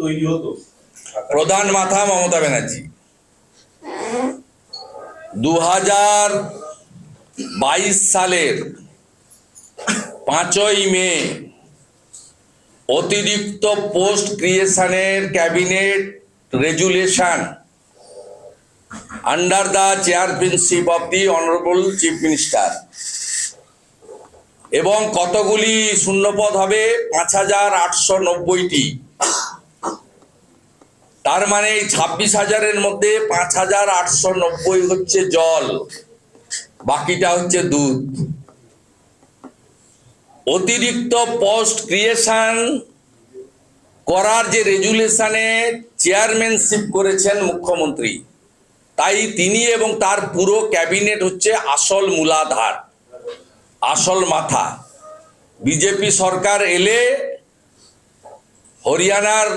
তৈরি হতো। প্রধান মাথা মমতা ব্যানার্জি 2022 সালের 5ই মে অতিরিক্ত পোস্ট ক্রিয়েশনের cabinet resolution under the chairmanship of the honourable chief minister এবং কতগুলি শূন্যপদ হবে 5890টি। তার মানে 26,000-এর মধ্যে 5,890 হচ্ছে জল, বাকিটা হচ্ছে দুধ। অতিরিক্ত পোস্ট ক্রিয়েশন করার যে রেজুলেশনে চেয়ারম্যানশিপ করেছেন মুখ্যমন্ত্রী, তাই তিনি এবং তার পুরো ক্যাবিনেট হচ্ছে আসল মূলাধার, আসল মাথা। বিজেপি সরকার এলে হরিয়ানার